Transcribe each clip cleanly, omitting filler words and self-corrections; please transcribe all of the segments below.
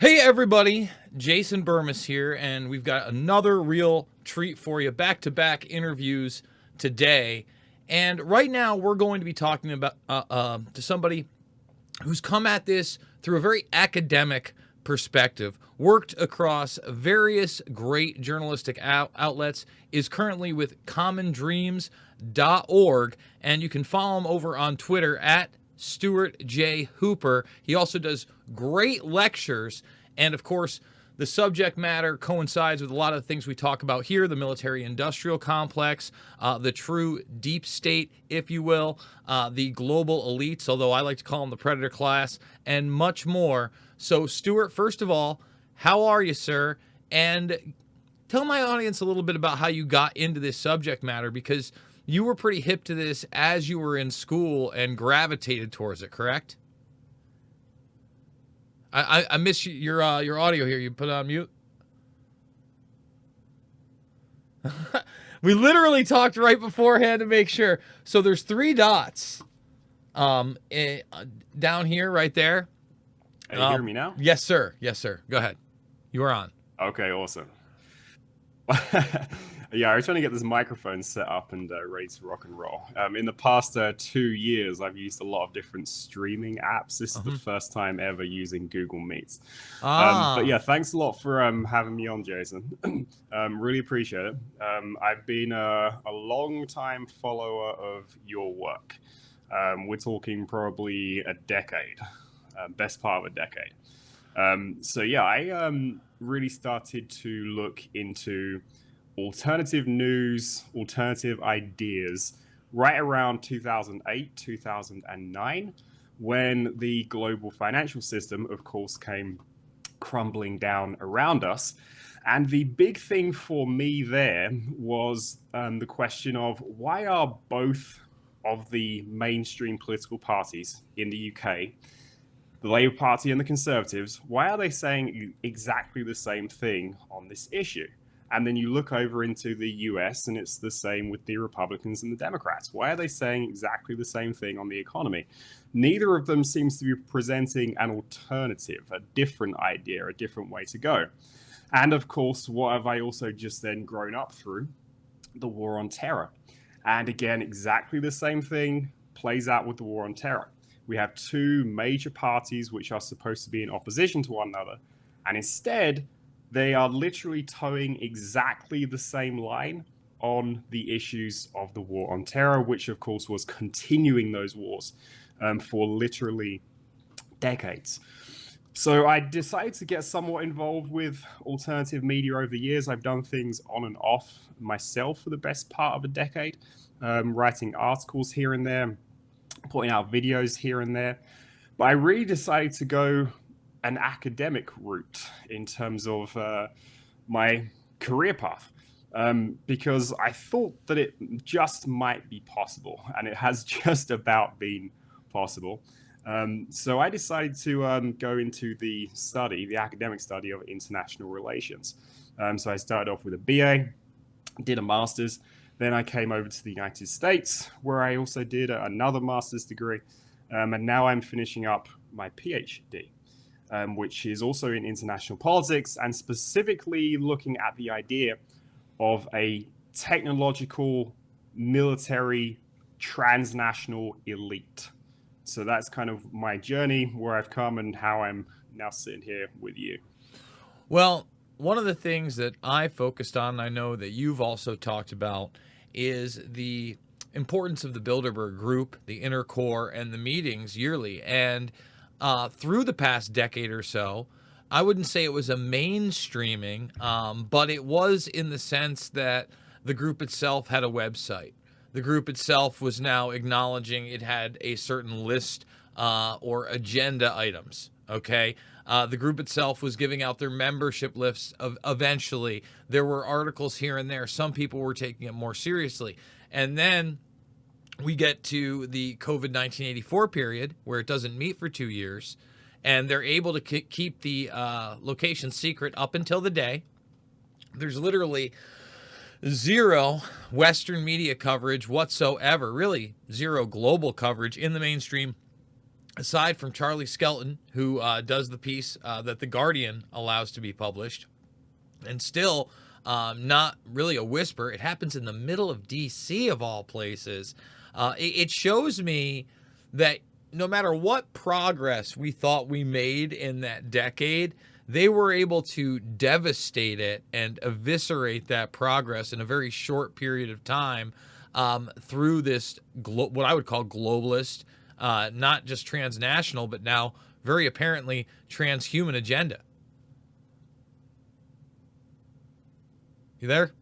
Hey everybody, Jason Bermas here, and we've got another real treat for you. Back-to-back interviews today, and right now we're going to be talking about to somebody who's come at this through a very academic perspective, worked across various great journalistic outlets, is currently with commondreams.org, and you can follow him over on Twitter at Stuart J. Hooper. He also does great lectures, and of course, the subject matter coincides with a lot of the things we talk about here, the military-industrial complex, the true deep state, if you will, the global elites, although I like to call them the predator class, and much more. So, Stuart, first of all, how are you, sir? And tell my audience a little bit about how you got into this subject matter, because you were pretty hip to this as you were in school and gravitated towards it, correct? I miss your audio here. You put it on mute. We literally talked right beforehand to make sure. So there's three dots down here, right there. Can you hear me now? Yes, sir. Yes, sir. Go ahead. You are on. Okay, awesome. Yeah, I was trying to get this microphone set up and ready to rock and roll. In the past 2 years, I've used a lot of different streaming apps. This is the first time ever using Google Meets. But yeah, thanks a lot for having me on, Jason. Really appreciate it. I've been a long-time follower of your work. We're talking probably a decade, best part of a decade. So yeah, I really started to look into alternative news, alternative ideas right around 2008, 2009, when the global financial system, of course, came crumbling down around us. And the big thing for me there was the question of why are both of the mainstream political parties in the UK, the Labour Party and the Conservatives, why are they saying exactly the same thing on this issue? And then you look over into the US and it's the same with the Republicans and the Democrats. Why are they saying exactly the same thing on the economy? Neither of them seems to be presenting an alternative, a different idea, a different way to go. And of course, what have I also just then grown up through? The war on terror. And again, exactly the same thing plays out with the war on terror. We have two major parties which are supposed to be in opposition to one another. And instead, they are literally towing exactly the same line on the issues of the war on terror, which of course was continuing those wars for literally decades. So I decided to get somewhat involved with alternative media over the years. I've done things on and off myself for the best part of a decade, writing articles here and there, putting out videos here and there. But I really decided to go an academic route in terms of my career path, because I thought that it just might be possible, and it has just about been possible. So I decided to go into the academic study of international relations. So I started off with a BA, did a master's, then I came over to the United States, where I also did another master's degree, and now I'm finishing up my PhD. Which is also in international politics and specifically looking at the idea of a technological, military, transnational elite. So that's kind of my journey, where I've come and how I'm now sitting here with you. Well, one of the things that I focused on, and I know that you've also talked about, is the importance of the Bilderberg group, the inner core, and the meetings yearly. And through the past decade or so, I wouldn't say it was a mainstreaming, but it was in the sense that the group itself had a website. The group itself was now acknowledging it had a certain list or agenda items, okay? The group itself was giving out their membership lists eventually. There were articles here and there. Some people were taking it more seriously. And then we get to the COVID 1984 period where it doesn't meet for 2 years, and they're able to keep the location secret up until the day. There's literally zero Western media coverage whatsoever, really zero global coverage in the mainstream aside from Charlie Skelton, who does the piece that The Guardian allows to be published, and still not really a whisper. It happens in the middle of D.C. of all places. It shows me that no matter what progress we thought we made in that decade, they were able to devastate it and eviscerate that progress in a very short period of time through this, what I would call globalist, not just transnational, but now very apparently transhuman agenda. You there?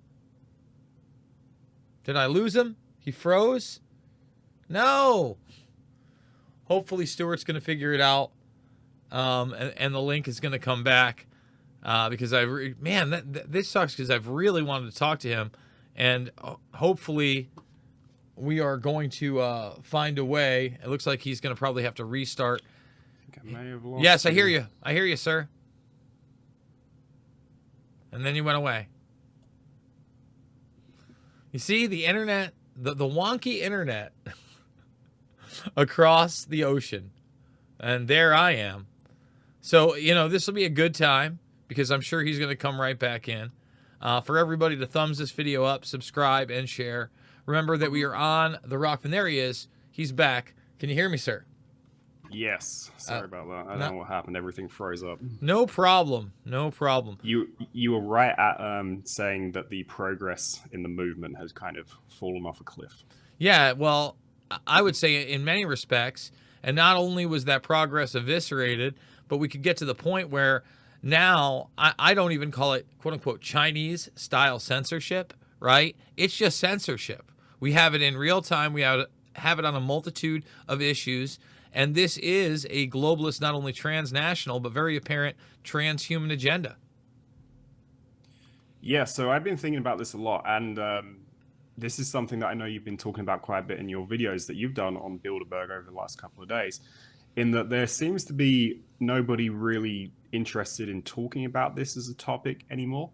Did I lose him? He froze? No. Hopefully Stuart's going to figure it out, and the link is going to come back because this sucks because I've really wanted to talk to him, and hopefully we are going to find a way. It looks like he's going to probably have to restart. I think I may have lost Yes, I hear you. I hear you, sir. And then you went away. You see, the internet, the wonky internet across the ocean. And there I am. So, this will be a good time because I'm sure he's going to come right back in. For everybody to thumbs this video up, subscribe, and share. Remember that we are on The Rock. And there he is. He's back. Can you hear me, sir? Yes. Sorry about that. I don't know what happened. Everything froze up. No problem. No problem. You were right at saying that the progress in the movement has kind of fallen off a cliff. Yeah, well, I would say in many respects, and not only was that progress eviscerated, but we could get to the point where now I don't even call it quote-unquote Chinese-style censorship, right? It's just censorship. We have it in real time. We have it on a multitude of issues. And this is a globalist, not only transnational, but very apparent transhuman agenda. Yeah, so I've been thinking about this a lot. And this is something that I know you've been talking about quite a bit in your videos that you've done on Bilderberg over the last couple of days, in that there seems to be nobody really interested in talking about this as a topic anymore,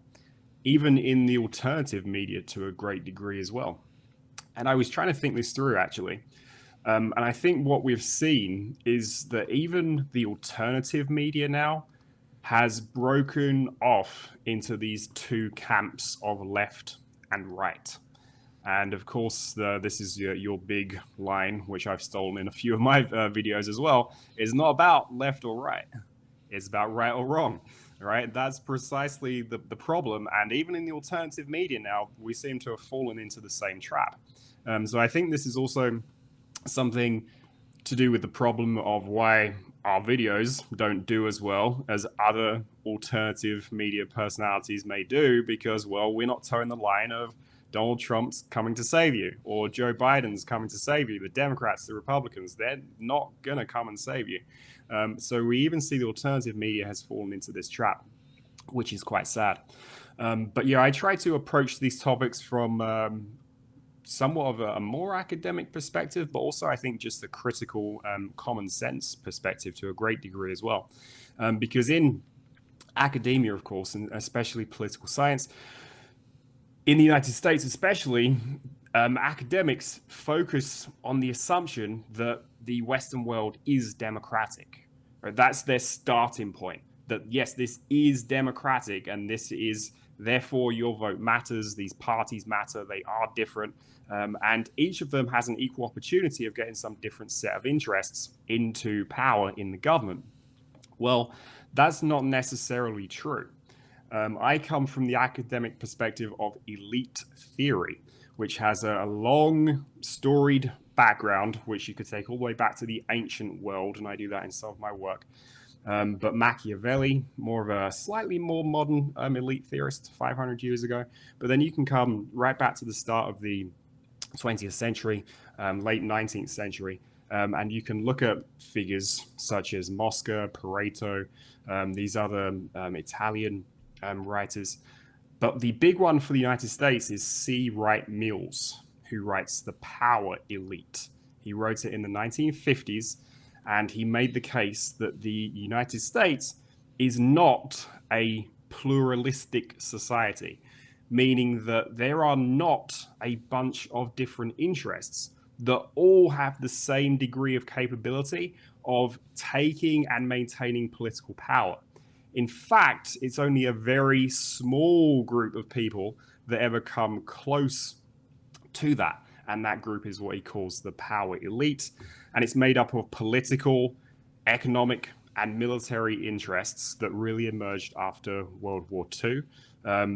even in the alternative media to a great degree as well. And I was trying to think this through, actually. And I think what we've seen is that even the alternative media now has broken off into these two camps of left and right. And of course, this is your big line, which I've stolen in a few of my videos as well, is not about left or right. It's about right or wrong, right? That's precisely the problem. And even in the alternative media now, we seem to have fallen into the same trap. So I think this is also something to do with the problem of why our videos don't do as well as other alternative media personalities may do, because, well, we're not towing the line of Donald Trump's coming to save you or Joe Biden's coming to save you. The Democrats, the Republicans, they're not going to come and save you. So we even see the alternative media has fallen into this trap, which is quite sad. But yeah, I try to approach these topics from somewhat of a more academic perspective, but also I think just a critical common sense perspective to a great degree as well. Because in academia, of course, and especially political science, in the United States especially, academics focus on the assumption that the Western world is democratic. Right? That's their starting point, that yes, this is democratic and this is, therefore, your vote matters, these parties matter, they are different, and each of them has an equal opportunity of getting some different set of interests into power in the government. Well, that's not necessarily true. I come from the academic perspective of elite theory, which has a long, storied background, which you could take all the way back to the ancient world, and I do that in some of my work. But Machiavelli, more of a slightly more modern elite theorist 500 years ago. But then you can come right back to the start of the 20th century, late 19th century, and you can look at figures such as Mosca, Pareto, these other Italian writers. But the big one for the United States is C. Wright Mills, who writes The Power Elite. He wrote it in the 1950s. And he made the case that the United States is not a pluralistic society, meaning that there are not a bunch of different interests that all have the same degree of capability of taking and maintaining political power. In fact, it's only a very small group of people that ever come close to that. And that group is what he calls the power elite. And it's made up of political, economic, and military interests that really emerged after World War II.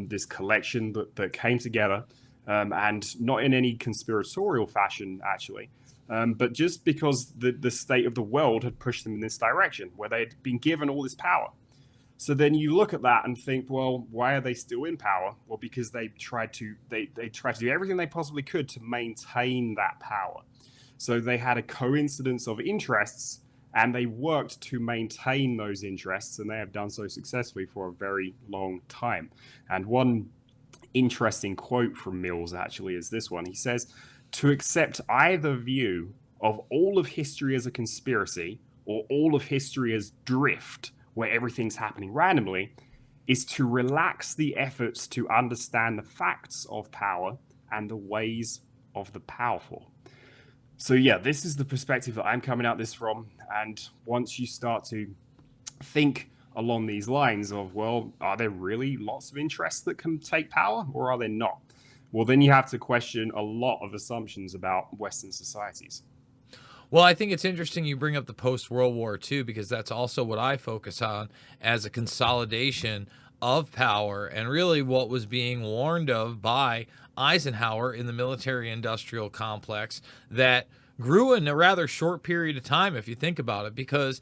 This collection that came together, and not in any conspiratorial fashion, actually, but just because the state of the world had pushed them in this direction, where they'd been given all this power. So then you look at that and think, well, why are they still in power? Well, because they tried to do everything they possibly could to maintain that power. So they had a coincidence of interests, and they worked to maintain those interests, and they have done so successfully for a very long time. And one interesting quote from Mills actually is this one. He says, "To accept either view of all of history as a conspiracy or all of history as drift, where everything's happening randomly, is to relax the efforts to understand the facts of power and the ways of the powerful." So yeah, this is the perspective that I'm coming at this from. And once you start to think along these lines of, well, are there really lots of interests that can take power, or are there not? Well, then you have to question a lot of assumptions about Western societies. Well, I think it's interesting you bring up the post-World War II, because that's also what I focus on as a consolidation of power, and really what was being warned of by Eisenhower in the military-industrial complex that grew in a rather short period of time, if you think about it, because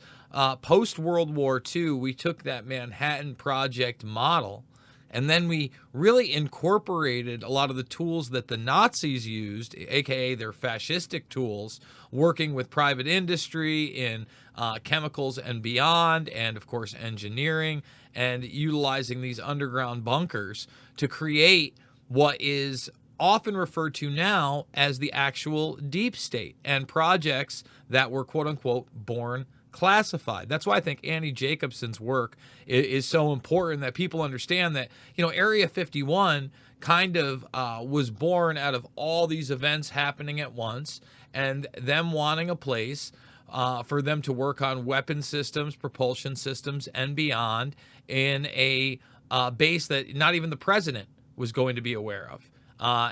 post-World War II, we took that Manhattan Project model, and then we really incorporated a lot of the tools that the Nazis used, aka their fascistic tools, working with private industry in chemicals and beyond, and of course engineering, and utilizing these underground bunkers to create what is often referred to now as the actual deep state, and projects that were quote unquote born classified. That's why I think Annie Jacobson's work is so important, that people understand that, you know, Area 51 kind of was born out of all these events happening at once, and them wanting a place for them to work on weapon systems, propulsion systems, and beyond in a base that not even the president was going to be aware of.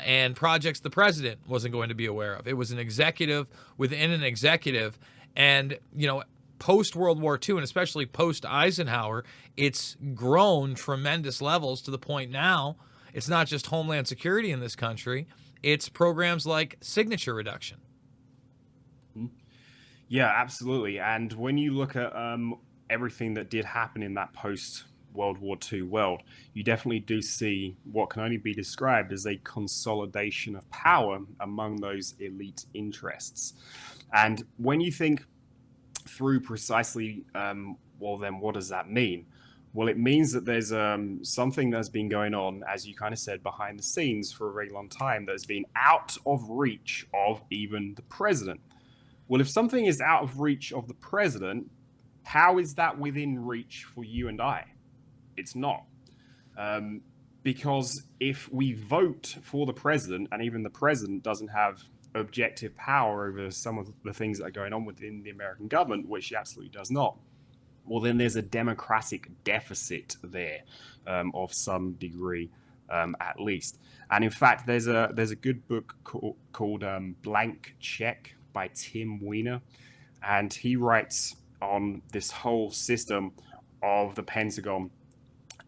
And projects the president wasn't going to be aware of. It was an executive within an executive. And, you know, post-World War II, and especially post-Eisenhower, it's grown tremendous levels to the point now it's not just Homeland Security in this country, it's programs like signature reduction. Yeah, absolutely. And when you look at everything that did happen in that post-World War II world, you definitely do see what can only be described as a consolidation of power among those elite interests. And when you think through precisely, well, then what does that mean? Well, it means that there's something that's been going on, as you kind of said, behind the scenes for a very long time that has been out of reach of even the president. Well, if something is out of reach of the president, how is that within reach for you and I? It's not. Because if we vote for the president, and even the president doesn't have objective power over some of the things that are going on within the American government, which he absolutely does not, well, then there's a democratic deficit there of some degree, at least. And in fact, there's a good book called Blank Check by Tim Weiner, and he writes on this whole system of the Pentagon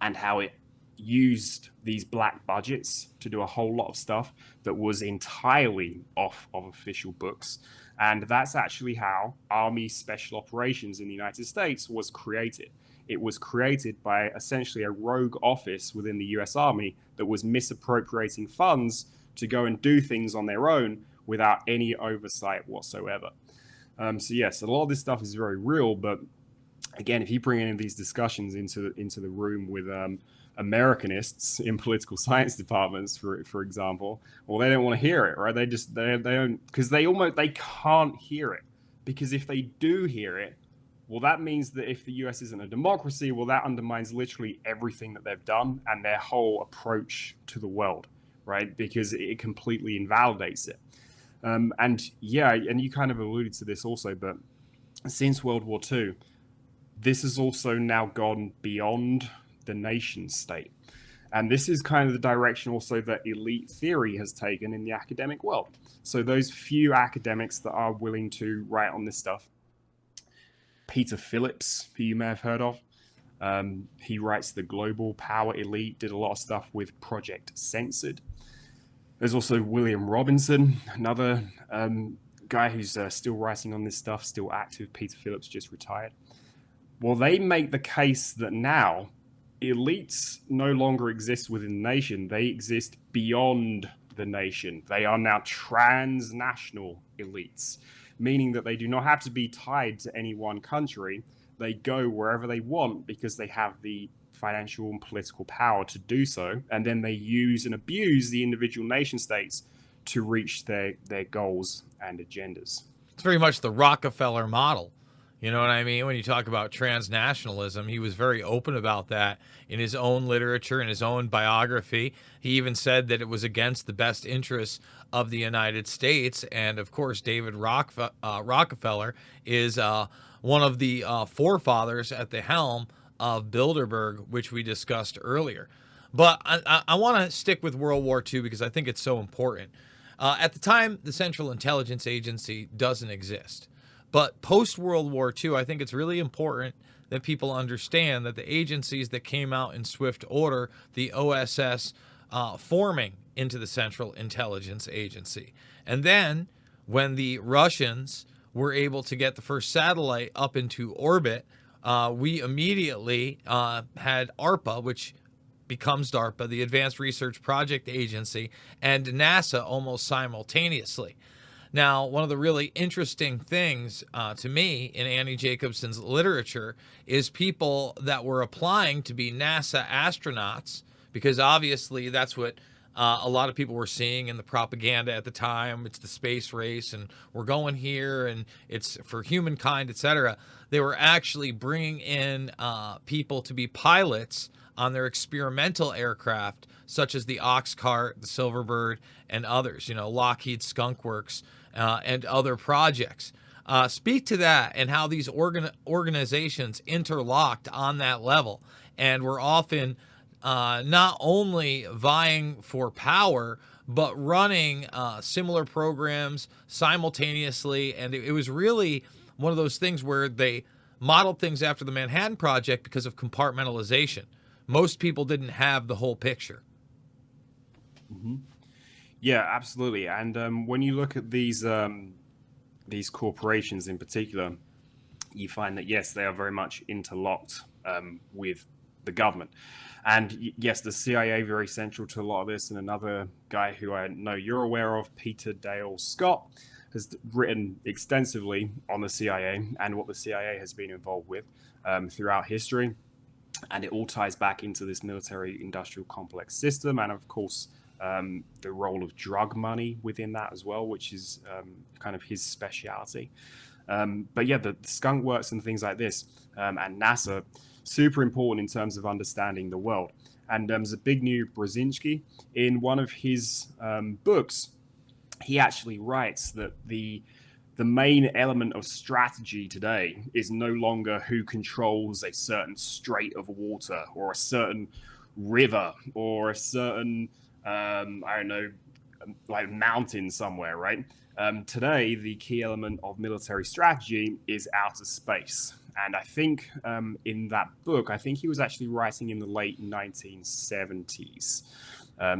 and how it used these black budgets to do a whole lot of stuff that was entirely off of official books. And that's actually how Army Special Operations in the United States was created. It was created by essentially a rogue office within the US Army that was misappropriating funds to go and do things on their own without any oversight whatsoever. So yes, a lot of this stuff is very real, but again, if you bring any of these discussions into the room with Americanists in political science departments, for example, well, they don't want to hear it, right? They don't, because they can't hear it, because if they do hear it, well, that means that if the US isn't a democracy, well, that undermines literally everything that they've done and their whole approach to the world, right? Because it completely invalidates it. And yeah, and you kind of alluded to this also, but since World War II, this has also now gone beyond the nation state. And this is kind of the direction also that elite theory has taken in the academic world. So those few academics that are willing to write on this stuff, Peter Phillips, who you may have heard of, he writes The Global Power Elite, did a lot of stuff with Project Censored. There's also William Robinson, another guy who's still writing on this stuff, still active. Peter Phillips just retired. Well, they make the case that now elites no longer exist within the nation. They exist beyond the nation. They are now transnational elites, meaning that they do not have to be tied to any one country. They go wherever they want because they have the financial and political power to do so. And then they use and abuse the individual nation states to reach their goals and agendas. It's very much the Rockefeller model. You know what I mean? When you talk about transnationalism, he was very open about that in his own literature, in his own biography. He even said that it was against the best interests of the United States. And of course, David Rockefeller is one of the forefathers at the helm of Bilderberg, which we discussed earlier. But I want to stick with World War II because I think it's so important. At the time, the Central Intelligence Agency doesn't exist. But post-World War II, I think it's really important that people understand that the agencies that came out in swift order, the OSS forming into the Central Intelligence Agency. And then when the Russians were able to get the first satellite up into orbit, we immediately had ARPA, which becomes DARPA, the Advanced Research Project Agency, and NASA almost simultaneously. Now, one of the really interesting things to me in Annie Jacobson's literature is people that were applying to be NASA astronauts, because obviously that's what a lot of people were seeing in the propaganda at the time. It's the space race, and we're going here, and it's for humankind, etc. They were actually bringing in people to be pilots on their experimental aircraft, such as the Oxcart, the Silverbird, and others, Lockheed Skunk Works, and other projects. Speak to that and how these organizations interlocked on that level and were often not only vying for power, but running similar programs simultaneously. And it was really one of those things where they modeled things after the Manhattan Project because of compartmentalization. Most people didn't have the whole picture. Mm-hmm. Yeah, absolutely. And when you look at these corporations in particular, you find that, yes, they are very much interlocked with the government. And yes, the CIA very central to a lot of this. And another guy who I know you're aware of, Peter Dale Scott, has written extensively on the CIA and what the CIA has been involved with throughout history. And it all ties back into this military industrial complex system. And of course, the role of drug money within that as well, which is kind of his speciality. But yeah, the skunk works and things like this, and NASA, super important in terms of understanding the world. And Zbigniew Brzezinski, in one of his books, he actually writes that the main element of strategy today is no longer who controls a certain strait of water or a certain river or a certain like mountain somewhere, right? Today, the key element of military strategy is outer space. And I think in that book, I think he was actually writing in the late 1970s.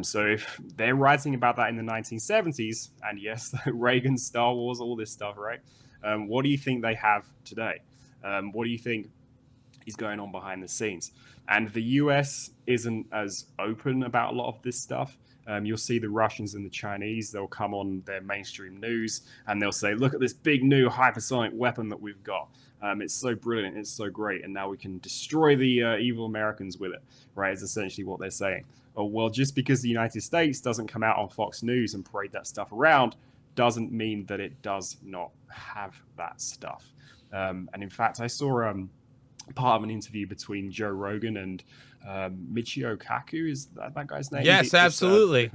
So if they're writing about that in the 1970s, and yes, Reagan, Star Wars, all this stuff, right? What do you think they have today? What do you think is going on behind the scenes? And the US isn't as open about a lot of this stuff. You'll see the Russians and the Chinese, they'll come on their mainstream news and they'll say, look at this big new hypersonic weapon that we've got. It's so brilliant, it's so great, and now we can destroy the evil Americans with it, right? It's essentially what they're saying. Oh, well, just because the United States doesn't come out on Fox News and parade that stuff around doesn't mean that it does not have that stuff. And in fact, I saw part of an interview between Joe Rogan and Michio Kaku, is that guy's name? Yes, absolutely.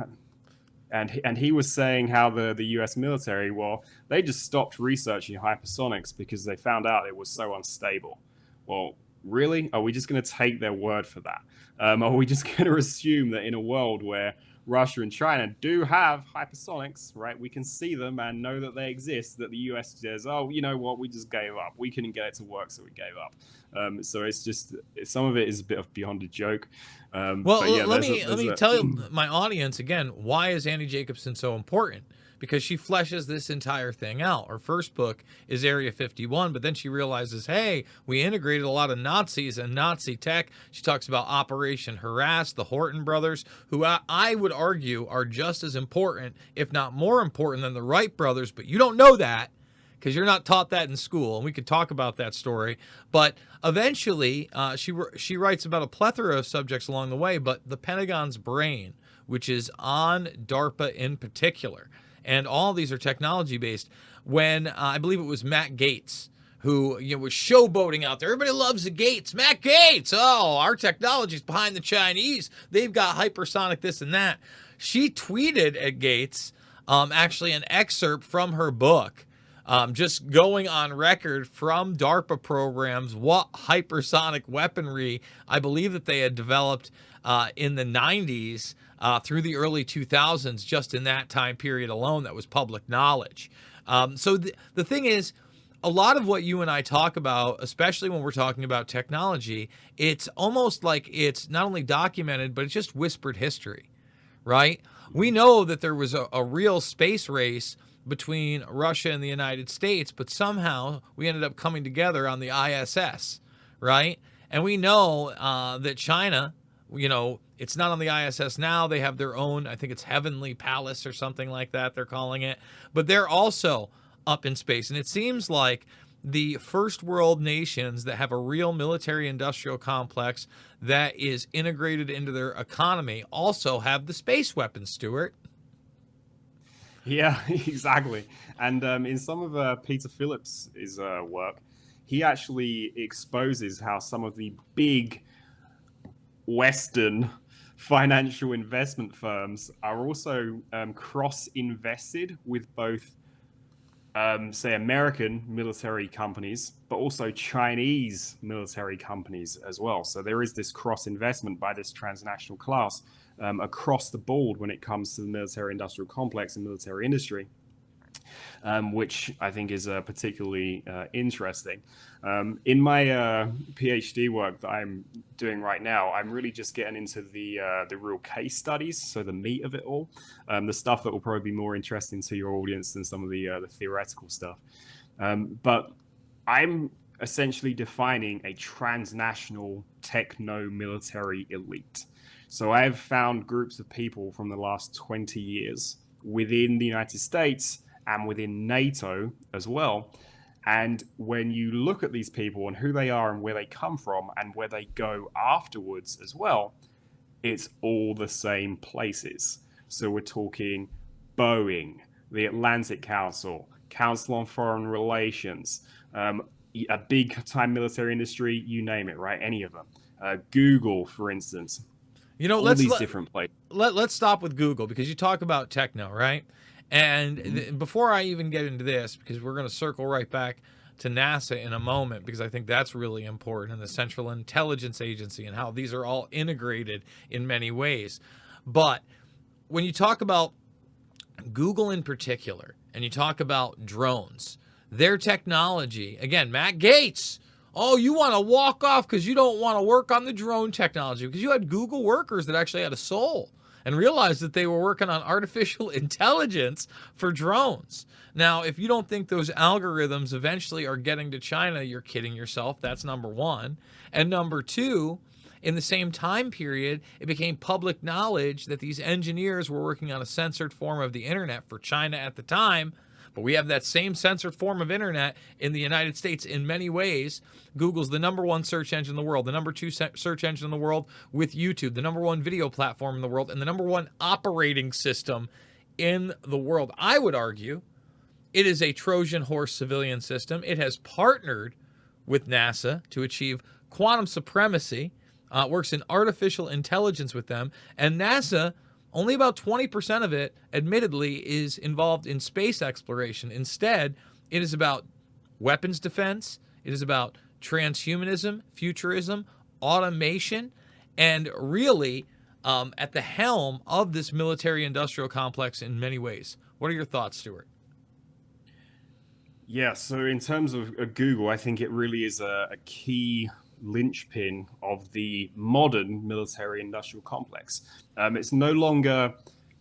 and he was saying how the U.S. military, well, they just stopped researching hypersonics because they found out it was so unstable. Well, really? Are we just going to take their word for that? Are we just going to assume that in a world where Russia and China do have hypersonics, right? We can see them and know that they exist, that the US says, oh, you know what, we just gave up. We couldn't get it to work, so we gave up. So it's just, some of it is a bit of beyond a joke. Well, yeah, let me tell my audience again, why is Annie Jacobsen so important? Because she fleshes this entire thing out. Her first book is Area 51, but then she realizes, hey, we integrated a lot of Nazis and Nazi tech. She talks about Operation Harass, the Horton brothers, who I would argue are just as important, if not more important than the Wright brothers, but you don't know that because you're not taught that in school, and we could talk about that story. But eventually, she writes about a plethora of subjects along the way, but the Pentagon's brain, which is on DARPA in particular, and all these are technology-based. When I believe it was Matt Gaetz who was showboating out there. Everybody loves the Gates. Matt Gaetz. Oh, our technology's behind the Chinese. They've got hypersonic this and that. She tweeted at Gaetz actually an excerpt from her book, just going on record from DARPA programs what hypersonic weaponry I believe that they had developed in the 90s through the early 2000s, just in that time period alone. That was public knowledge. So the thing is, a lot of what you and I talk about, especially when we're talking about technology, it's almost like it's not only documented, but it's just whispered history, right? We know that there was a real space race between Russia and the United States, but somehow we ended up coming together on the ISS, right? And we know that China, it's not on the ISS now. They have their own, I think it's Heavenly Palace or something like that, they're calling it. But they're also up in space. And it seems like the first world nations that have a real military industrial complex that is integrated into their economy also have the space weapons, Stuart. Yeah, exactly. And in some of Peter Phillips' work, he actually exposes how some of the big Western financial investment firms are also cross-invested with both say American military companies, but also Chinese military companies as well. So there is this cross-investment by this transnational class across the board when it comes to the military-industrial complex and military industry, which I think is particularly interesting. In my PhD work that I'm doing right now, I'm really just getting into the real case studies, so the meat of it all, the stuff that will probably be more interesting to your audience than some of the theoretical stuff. But I'm essentially defining a transnational techno-military elite. So I've found groups of people from the last 20 years within the United States and within NATO as well. And when you look at these people and who they are and where they come from and where they go afterwards as well, it's all the same places. So we're talking Boeing, the Atlantic Council, Council on Foreign Relations, a big time military industry, you name it, right? Any of them. Google, for instance. Different places. Let's stop with Google, because you talk about techno, right? And before I even get into this, because we're going to circle right back to NASA in a moment, because I think that's really important, and the Central Intelligence Agency and how these are all integrated in many ways. But when you talk about Google in particular, and you talk about drones, their technology, again, Matt Gaetz, oh, you want to walk off because you don't want to work on the drone technology, because you had Google workers that actually had a soul and realized that they were working on artificial intelligence for drones. Now, if you don't think those algorithms eventually are getting to China, you're kidding yourself. That's number one. And number two, in the same time period, it became public knowledge that these engineers were working on a censored form of the internet for China at the time. But we have that same censored form of internet in the United States in many ways. Google's the number one search engine in the world, the number two search engine in the world with YouTube, the number one video platform in the world, and the number one operating system in the world. I would argue it is a Trojan horse civilian system. It has partnered with NASA to achieve quantum supremacy, works in artificial intelligence with them, and NASA Only about 20% of it, admittedly, is involved in space exploration. Instead, it is about weapons defense, it is about transhumanism, futurism, automation, and really at the helm of this military-industrial complex in many ways. What are your thoughts, Stuart? Yeah, so in terms of Google, I think it really is a key linchpin of the modern military industrial complex. It's no longer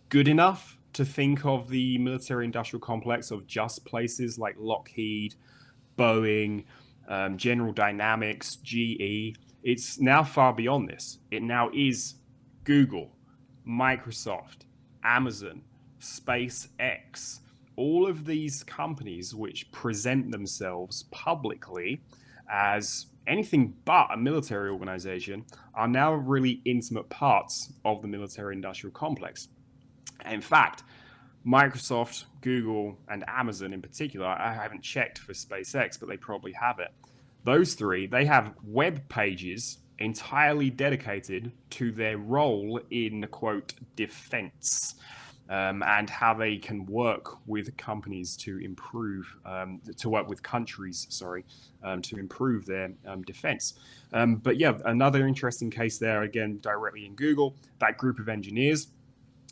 good enough to think of the military industrial complex of just places like Lockheed, Boeing, General Dynamics, GE. It's now far beyond this. It now is Google, Microsoft, Amazon, SpaceX. All of these companies which present themselves publicly as anything but a military organization are now really intimate parts of the military industrial complex. In fact, Microsoft, Google, and Amazon in particular, I haven't checked for SpaceX, but they probably have it. Those three, they have web pages entirely dedicated to their role in, quote, defense. And how they can work with companies to improve, to work with countries, to improve their defense. But yeah, another interesting case there, again, directly in Google, that group of engineers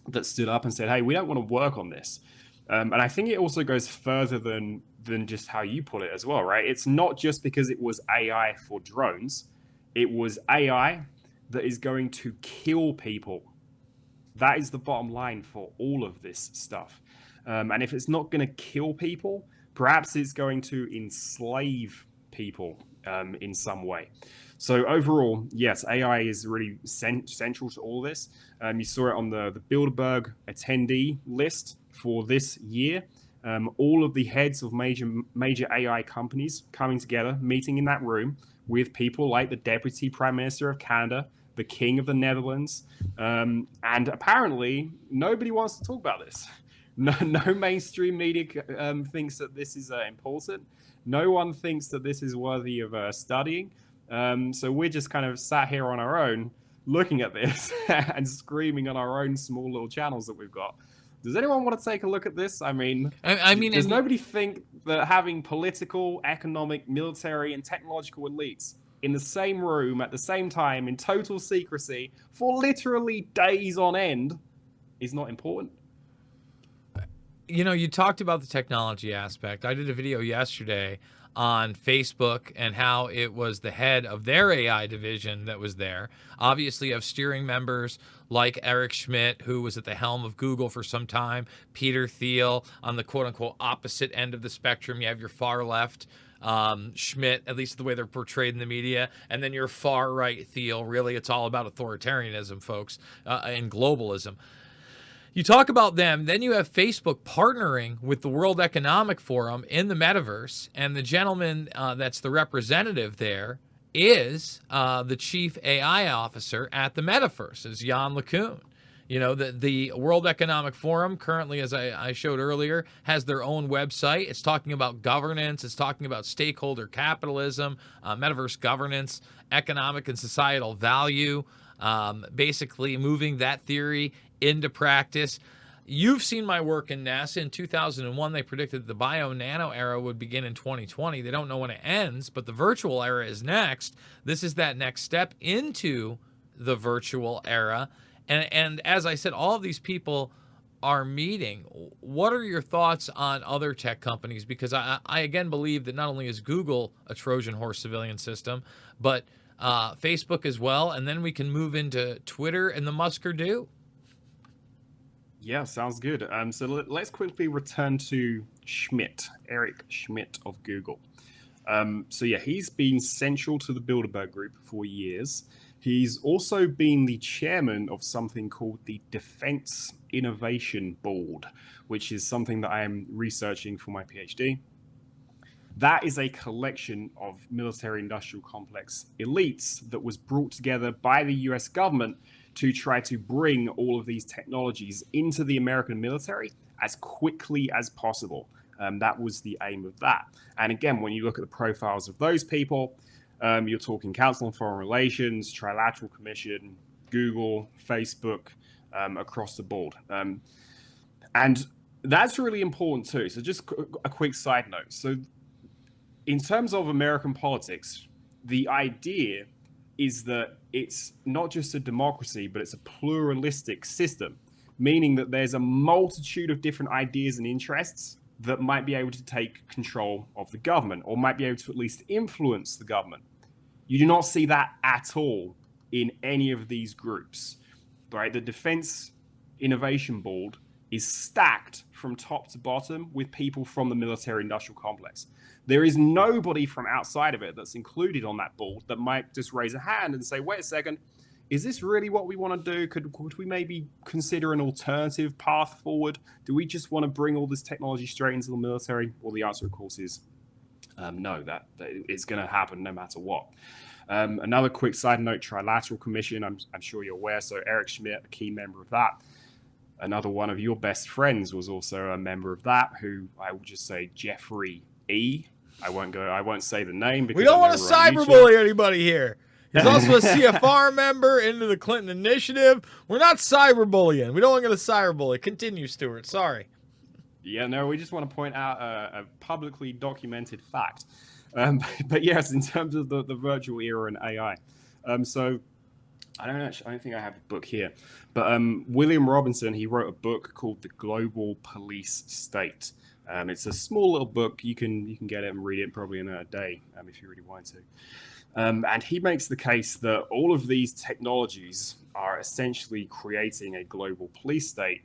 that stood up and said, hey, we don't want to work on this. And I think it also goes further than just how you put it as well, right? It's not just because it was AI for drones. It was AI that is going to kill people. That is the bottom line for all of this stuff. And if it's not going to kill people, perhaps it's going to enslave people in some way. So overall, yes, AI is really central to all this. You saw it on the Bilderberg attendee list for this year. All of the heads of major AI companies coming together, meeting in that room with people like the Deputy Prime Minister of Canada, the King of the Netherlands, and apparently nobody wants to talk about this. No mainstream media thinks that this is important. No one thinks that this is worthy of studying. So we're just kind of sat here on our own, looking at this and screaming on our own small little channels that we've got. Does anyone want to take a look at this? I mean, does nobody think that having political, economic, military, and technological elites in the same room at the same time in total secrecy for literally days on end is not important? You know, you talked about the technology aspect. I did a video yesterday on Facebook and how it was the head of their AI division that was there. Obviously, you have steering members like Eric Schmidt, who was at the helm of Google for some time, Peter Thiel on the quote-unquote opposite end of the spectrum. You have your far left Schmidt, at least the way they're portrayed in the media, and then your far right Thiel. Really, it's all about authoritarianism, folks, and globalism. You talk about them, then you have Facebook partnering with the World Economic Forum in the metaverse, and the gentleman that's the representative there is the chief AI officer at the metaverse, is Jan LeCun. You know, the World Economic Forum currently, as I showed earlier, has their own website. It's talking about governance. It's talking about stakeholder capitalism, metaverse governance, economic and societal value, basically moving that theory into practice. You've seen my work in NASA. In 2001, they predicted the bio-nano era would begin in 2020. They don't know when it ends, but the virtual era is next. This is that next step into the virtual era. And as I said, all of these people are meeting. What are your thoughts on other tech companies? Because I again believe that not only is Google a Trojan horse civilian system, but Facebook as well. And then we can move into Twitter and the Musker-Do. Yeah, sounds good. So let's quickly return to Schmidt, Eric Schmidt of Google. So yeah, he's been central to the Bilderberg Group for years. He's also been the chairman of something called the Defense Innovation Board, which is something that I am researching for my PhD. That is a collection of military-industrial complex elites that was brought together by the US government to try to bring all of these technologies into the American military as quickly as possible. That was the aim of that. And again, when you look at the profiles of those people, you're talking Council on Foreign Relations, Trilateral Commission, Google, Facebook, across the board. And that's really important too. So just a quick side note. So in terms of American politics, the idea is that it's not just a democracy, but it's a pluralistic system, meaning that there's a multitude of different ideas and interests that might be able to take control of the government, or might be able to at least influence the government. You do not see that at all in any of these groups, right? The Defense Innovation Board is stacked from top to bottom with people from the military industrial complex. There is nobody from outside of it that's included on that board that might just raise a hand and say, wait a second, is this really what we want to do? Could we maybe consider an alternative path forward? Do we just want to bring all this technology straight into the military? Well, the answer, of course, is no, that is going to happen no matter what. Another quick side note, Trilateral Commission, I'm sure you're aware. So Eric Schmidt, a key member of that. Another one of your best friends was also a member of that, who I will just say Jeffrey E. I won't say the name because we don't want to cyberbully anybody here. He's also a CFR member into the Clinton Initiative. We're not cyberbullying. We don't want to get a cyberbully. Continue, Stuart. Sorry. Yeah, no, we just want to point out a publicly documented fact. But yes, in terms of the virtual era and AI. So I don't think I have the book here, but William Robinson, he wrote a book called The Global Police State. It's a small little book. You can get it and read it probably in a day if you really want to. And he makes the case that all of these technologies are essentially creating a global police state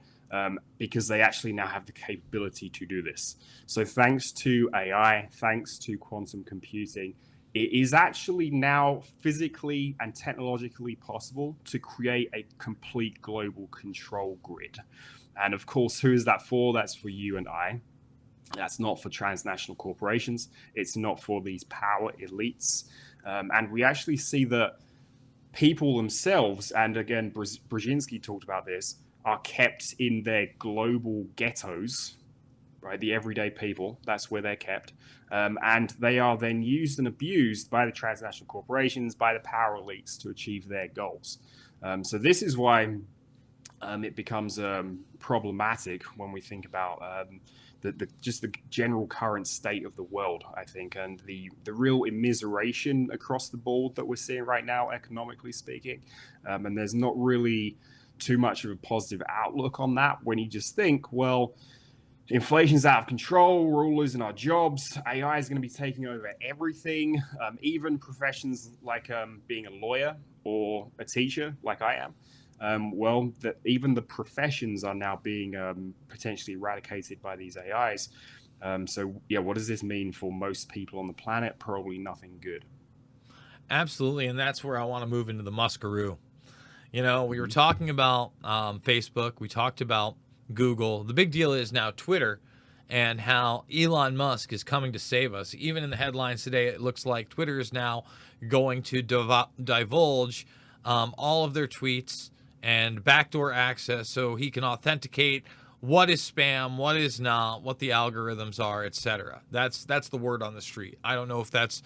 because they actually now have the capability to do this. So thanks to AI, thanks to quantum computing, it is actually now physically and technologically possible to create a complete global control grid. And of course, who is that for? That's for you and I. That's not for transnational corporations. It's not for these power elites. And we actually see that people themselves, and again, Brzezinski talked about this, are kept in their global ghettos, right? The everyday people, that's where they're kept. And they are then used and abused by the transnational corporations, by the power elites to achieve their goals. So this is why it becomes problematic when we think about just the general current state of the world, I think, and the real immiseration across the board that we're seeing right now, economically speaking. And there's not really too much of a positive outlook on that when you just think, well, inflation's out of control, we're all losing our jobs, AI is going to be taking over everything, even professions like being a lawyer or a teacher like I am. Even the professions are now being potentially eradicated by these AIs. So yeah, what does this mean for most people on the planet? Probably nothing good. Absolutely, and that's where I want to move into the Muskaroo. You know, we were talking about Facebook, we talked about Google. The big deal is now Twitter and how Elon Musk is coming to save us. Even in the headlines today, it looks like Twitter is now going to divulge all of their tweets and backdoor access so he can authenticate what is spam, what is not, what the algorithms are, etc. That's the word on the street. I don't know if that's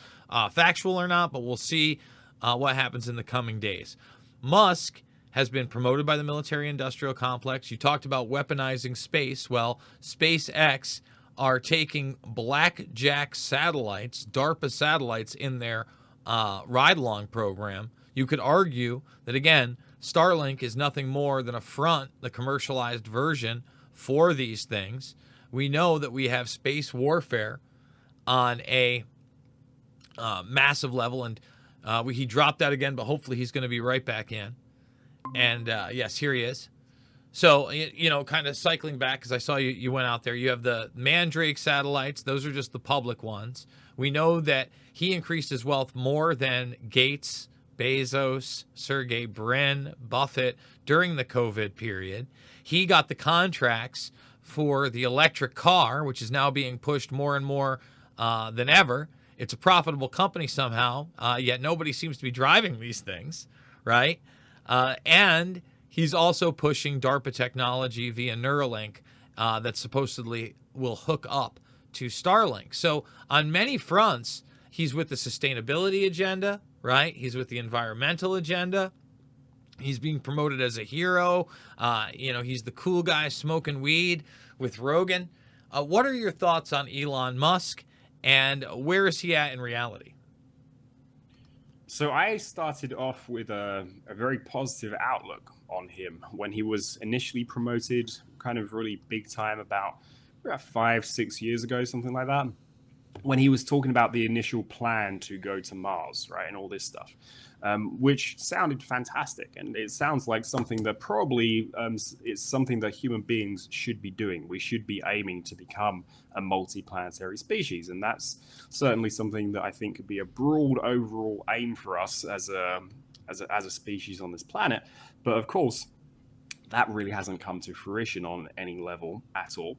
factual or not, but we'll see what happens in the coming days. Musk has been promoted by the military-industrial complex. You talked about weaponizing space. Well, SpaceX are taking blackjack satellites, DARPA satellites, in their ride-along program. You could argue that, again, Starlink is nothing more than a front, the commercialized version for these things. We know that we have space warfare on a massive level, and he dropped out again, but hopefully he's going to be right back in. And yes, here he is. So, you know, kind of cycling back, because I saw you went out there. You have the Mandrake satellites. Those are just the public ones. We know that he increased his wealth more than Gates, Bezos, Sergey Brin, Buffett during the COVID period. He got the contracts for the electric car, which is now being pushed more and more than ever. It's a profitable company somehow, yet nobody seems to be driving these things, right? And he's also pushing DARPA technology via Neuralink that supposedly will hook up to Starlink. So on many fronts, he's with the sustainability agenda, right? He's with the environmental agenda. He's being promoted as a hero. He's the cool guy smoking weed with Rogan. What are your thoughts on Elon Musk, and where is he at in reality? So I started off with a very positive outlook on him when he was initially promoted, kind of really big time, about 5-6 years ago, something like that, when he was talking about the initial plan to go to Mars, right, and all this stuff, which sounded fantastic. And it sounds like something that probably is something that human beings should be doing. We should be aiming to become a multi-planetary species. And that's certainly something that I think could be a broad overall aim for us as a species on this planet. But of course, that really hasn't come to fruition on any level at all.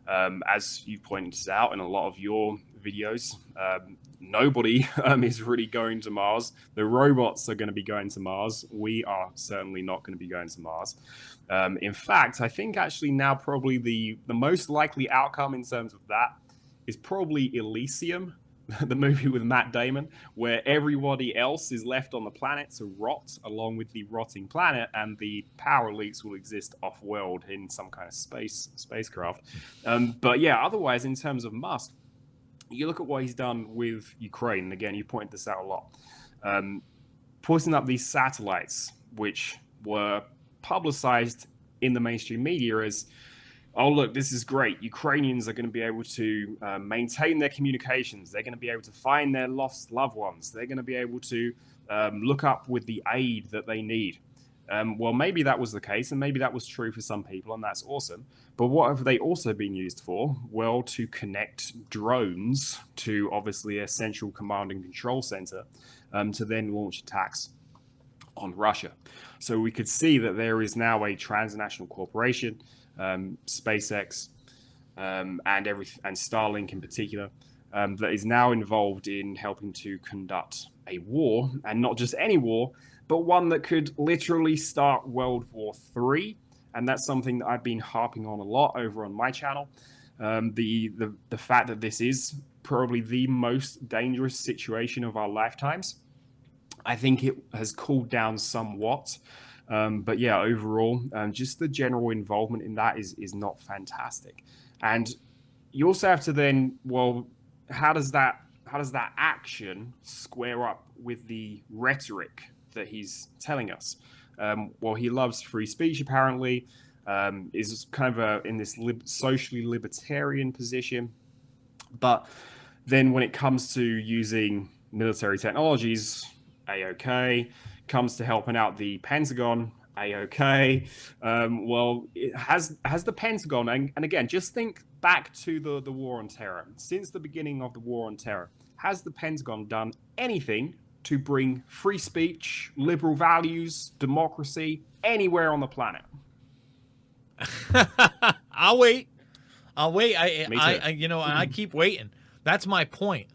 As you pointed out in a lot of your videos, nobody is really going to Mars. The robots are going to be going to Mars. We are certainly not going to be going to Mars. In fact, I think actually now probably the most likely outcome in terms of that is probably Elysium, the movie with Matt Damon, where everybody else is left on the planet to rot along with the rotting planet, and the power leaks will exist off-world in some kind of spacecraft. But yeah, otherwise, in terms of Musk, you look at what he's done with Ukraine, and again, you pointed this out a lot, putting up these satellites, which were publicized in the mainstream media as, oh, look, this is great. Ukrainians are going to be able to maintain their communications. They're going to be able to find their lost loved ones. They're going to be able to look up with the aid that they need. Well, maybe that was the case, and maybe that was true for some people, and that's awesome. But what have they also been used for? Well, to connect drones to obviously a central command and control center to then launch attacks on Russia. So we could see that there is now a transnational corporation, SpaceX, and Starlink in particular, that is now involved in helping to conduct a war, and not just any war, but one that could literally start World War III. And that's something that I've been harping on a lot over on my channel. The fact that this is probably the most dangerous situation of our lifetimes. I think it has cooled down somewhat. But yeah, overall, just the general involvement in that is not fantastic. And you also have to then, well, how does that action square up with the rhetoric that he's telling us? Well, he loves free speech, apparently, is kind of in this socially libertarian position. But then when it comes to using military technologies, A-OK. Comes to helping out the Pentagon, A-OK. Well, it has the Pentagon, and again, just think back to the war on terror. Since the beginning of the war on terror, has the Pentagon done anything to bring free speech, liberal values, democracy anywhere on the planet? I'll wait. I keep waiting. That's my point.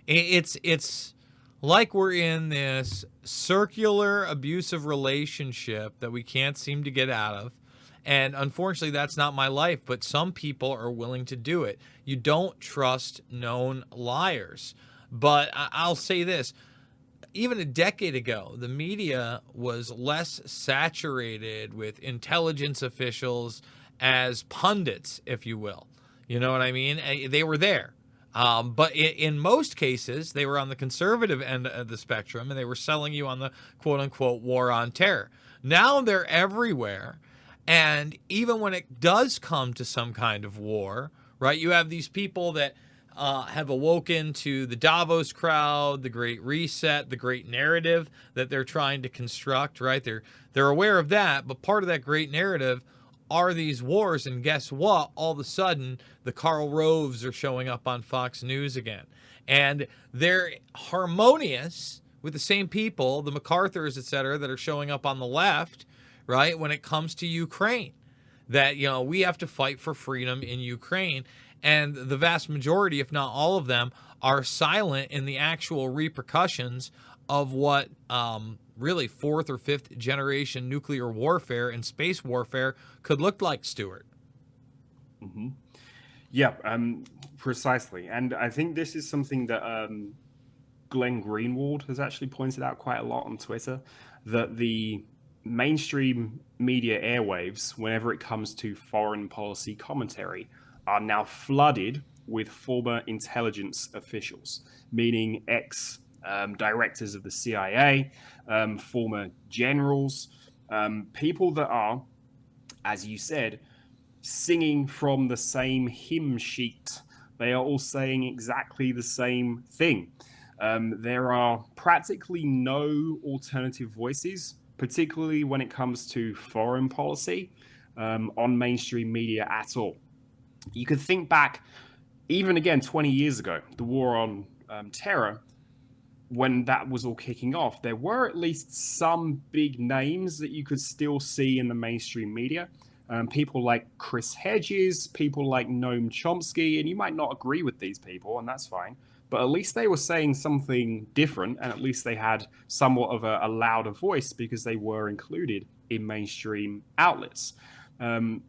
It's like we're in this circular abusive relationship that we can't seem to get out of. And unfortunately, that's not my life, but some people are willing to do it. You don't trust known liars. But I'll say this. Even a decade ago, the media was less saturated with intelligence officials as pundits, if you will. You know what I mean? They were there. But in most cases, they were on the conservative end of the spectrum, and they were selling you on the quote-unquote war on terror. Now they're everywhere, and even when it does come to some kind of war, right, you have these people that have awoken to the Davos crowd, the Great Reset, the great narrative that they're trying to construct, right? They're aware of that, but part of that great narrative are these wars, and guess what? All of a sudden, the Karl Roves are showing up on Fox News again. And they're harmonious with the same people, the MacArthurs, et cetera, that are showing up on the left, right, when it comes to Ukraine. That, we have to fight for freedom in Ukraine. And the vast majority, if not all of them, are silent in the actual repercussions of what really fourth or fifth generation nuclear warfare and space warfare could look like, Stuart. Mm-hmm. Yeah, precisely. And I think this is something that Glenn Greenwald has actually pointed out quite a lot on Twitter, that the mainstream media airwaves, whenever it comes to foreign policy commentary, are now flooded with former intelligence officials, meaning ex directors of the CIA, former generals, people that are, as you said, singing from the same hymn sheet. They are all saying exactly the same thing. There are practically no alternative voices, particularly when it comes to foreign policy, on mainstream media at all. You could think back, even again, 20 years ago, the war on terror, when that was all kicking off, there were at least some big names that you could still see in the mainstream media. People like Chris Hedges, people like Noam Chomsky, and you might not agree with these people, and that's fine. But at least they were saying something different, and at least they had somewhat of a louder voice because they were included in mainstream outlets.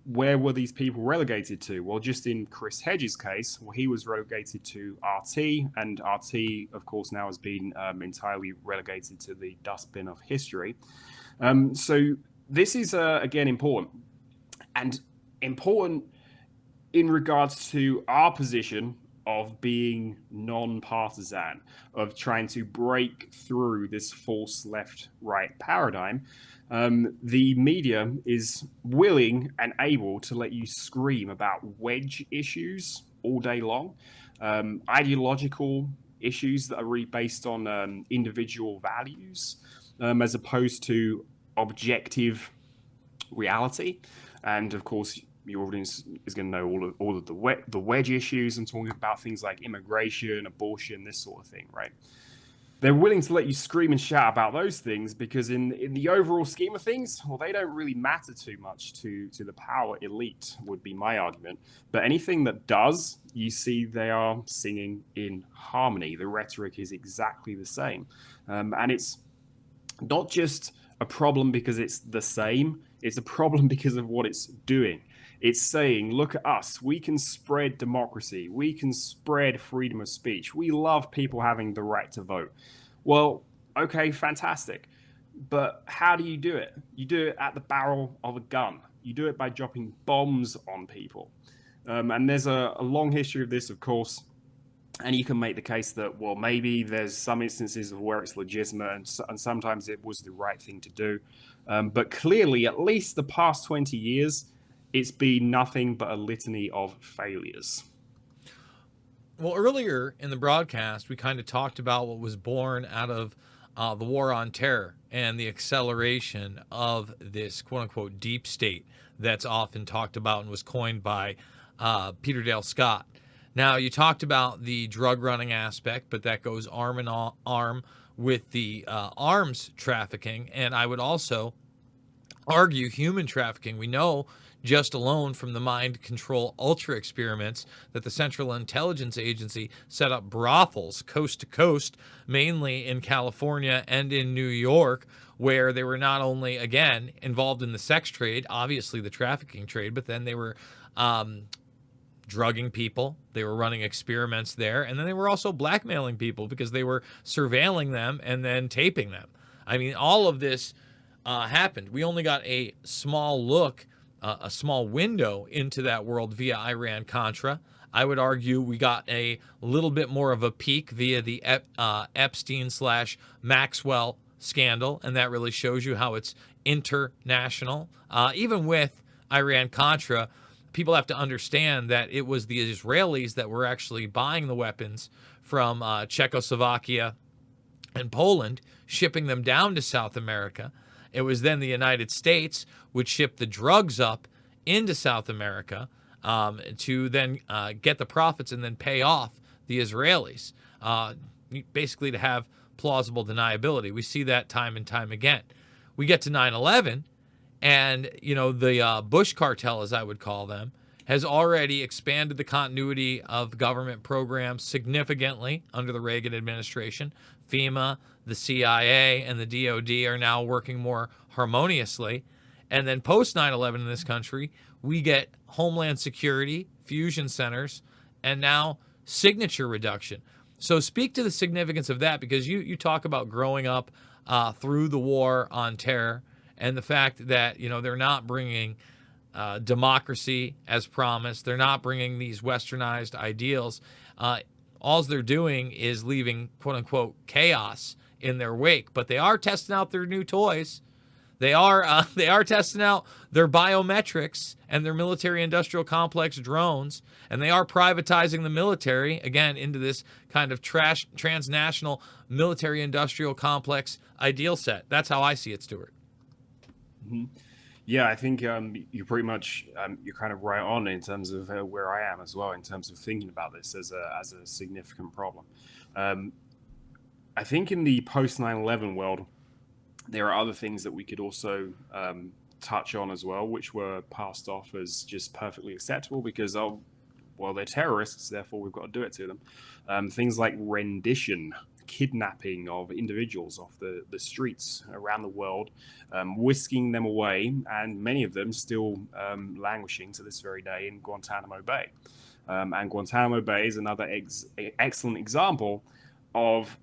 Where were these people relegated to? Well, just in Chris Hedges' case, well, he was relegated to RT, and RT, of course, now has been entirely relegated to the dustbin of history. So this is, again, important. And important in regards to our position of being non-partisan, of trying to break through this false left-right paradigm. The media is willing and able to let you scream about wedge issues all day long, ideological issues that are really based on individual values, as opposed to objective reality. And of course, your audience is going to know all of the wedge issues and talking about things like immigration, abortion, this sort of thing, right? They're willing to let you scream and shout about those things because in the overall scheme of things, well, they don't really matter too much to the power elite, would be my argument. But anything that does, you see they are singing in harmony. The rhetoric is exactly the same. And it's not just a problem because it's the same. It's a problem because of what it's doing. It's saying, look at us. We can spread democracy. We can spread freedom of speech. We love people having the right to vote. Well, okay, fantastic. But how do you do it? You do it at the barrel of a gun. You do it by dropping bombs on people. And there's a long history of this, of course. And you can make the case that, well, maybe there's some instances of where it's legitimate and sometimes it was the right thing to do. But clearly, at least the past 20 years, it's been nothing but a litany of failures. Well, earlier in the broadcast, we kind of talked about what was born out of the war on terror and the acceleration of this quote-unquote deep state that's often talked about and was coined by Peter Dale Scott. Now, you talked about the drug running aspect, but that goes arm in arm with the arms trafficking. And I would also argue human trafficking. We know just alone from the mind control ultra experiments that the Central Intelligence Agency set up brothels coast to coast, mainly in California and in New York, where they were not only, again, involved in the sex trade, obviously the trafficking trade, but then they were drugging people. They were running experiments there. And then they were also blackmailing people because they were surveilling them and then taping them. I mean, all of this happened. We only got a small look, a small window into that world via Iran-Contra. I would argue we got a little bit more of a peek via the Epstein/Maxwell scandal, and that really shows you how it's international. Even with Iran-Contra, people have to understand that it was the Israelis that were actually buying the weapons from Czechoslovakia and Poland, shipping them down to South America. It was then the United States would ship the drugs up into South America to then get the profits and then pay off the Israelis, basically to have plausible deniability. We see that time and time again. We get to 9/11, and the Bush cartel, as I would call them, has already expanded the continuity of government programs significantly under the Reagan administration. FEMA, the CIA, and the DOD are now working more harmoniously. And then post 9/11 in this country, we get Homeland Security, fusion centers, and now signature reduction. So speak to the significance of that, because you talk about growing up through the war on terror and the fact that, they're not bringing democracy as promised. They're not bringing these westernized ideals. All they're doing is leaving, quote unquote, chaos in their wake. But they are testing out their new toys. They are testing out their biometrics and their military-industrial complex drones, and they are privatizing the military, again, into this kind of transnational military-industrial complex ideal set. That's how I see it, Stuart. Mm-hmm. Yeah, I think you're pretty much you're kind of right on in terms of where I am as well, in terms of thinking about this as a significant problem. I think in the post 9/11 world, there are other things that we could also touch on as well, which were passed off as just perfectly acceptable because, they're terrorists, therefore we've got to do it to them. Things like rendition, kidnapping of individuals off the streets around the world, whisking them away, and many of them still languishing to this very day in Guantanamo Bay. And Guantanamo Bay is another excellent example of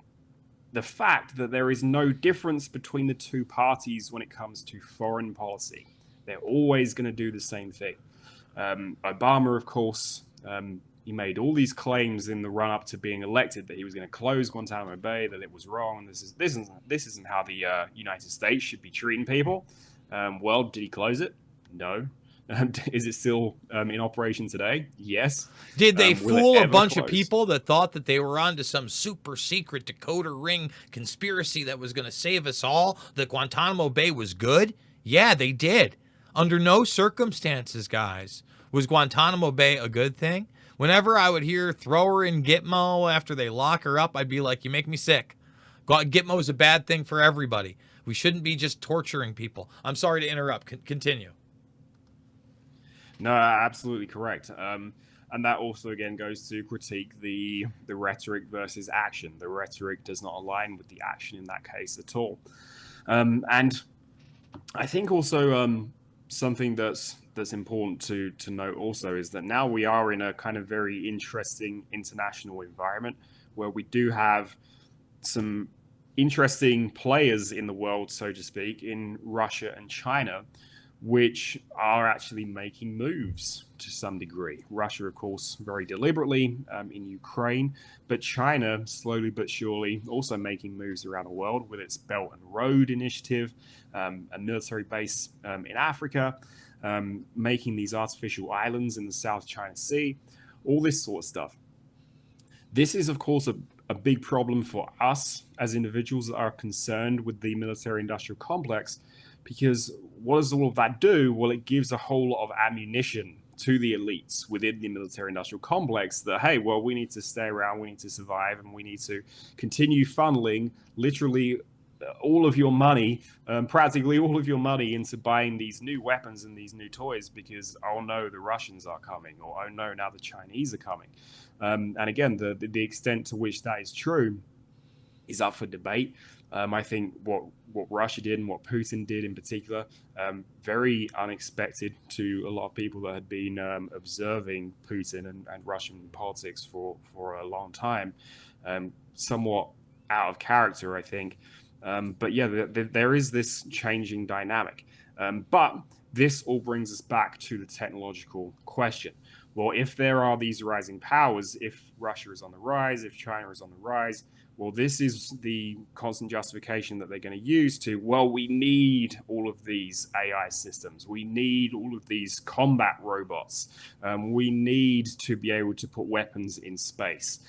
the fact that there is no difference between the two parties when it comes to foreign policy. They're always going to do the same thing. Obama, of course, he made all these claims in the run-up to being elected that he was going to close Guantanamo Bay, that it was wrong, and this isn't how the United States should be treating people. Did he close it? No. Is it still in operation today? Yes. Did they fool a bunch of people that thought that they were onto some super secret decoder ring conspiracy that was going to save us all, that Guantanamo Bay was good? Yeah, they did. Under no circumstances, guys, was Guantanamo Bay a good thing. Whenever I would hear throw her in Gitmo after they lock her up, I'd be like, you make me sick. Gitmo's a bad thing for everybody. We shouldn't be just torturing people. I'm sorry to interrupt. Continue. No, absolutely correct. And that also, again, goes to critique the rhetoric versus action. The rhetoric does not align with the action in that case at all. And I think also something that's important to note also is that now we are in a kind of very interesting international environment where we do have some interesting players in the world, so to speak, in Russia and China, which are actually making moves to some degree. Russia, of course, very deliberately in Ukraine, but China, slowly but surely, also making moves around the world with its Belt and Road Initiative, a military base in Africa, making these artificial islands in the South China Sea, all this sort of stuff. This is, of course, a big problem for us as individuals that are concerned with the military-industrial complex, because what does all of that do? Well, it gives a whole lot of ammunition to the elites within the military-industrial complex that, hey, well, we need to stay around, we need to survive, and we need to continue funneling literally all of your money, practically all of your money into buying these new weapons and these new toys because, oh no, the Russians are coming, or oh no, now the Chinese are coming. And again, the extent to which that is true is up for debate. I think what Russia did and what Putin did in particular, very unexpected to a lot of people that had been observing Putin and Russian politics for a long time. Somewhat out of character, I think. But yeah, there is this changing dynamic. But this all brings us back to the technological question. Well, if there are these rising powers, if Russia is on the rise, if China is on the rise, well, this is the constant justification that they're going to use to, well, we need all of these AI systems. We need all of these combat robots. We need to be able to put weapons in space.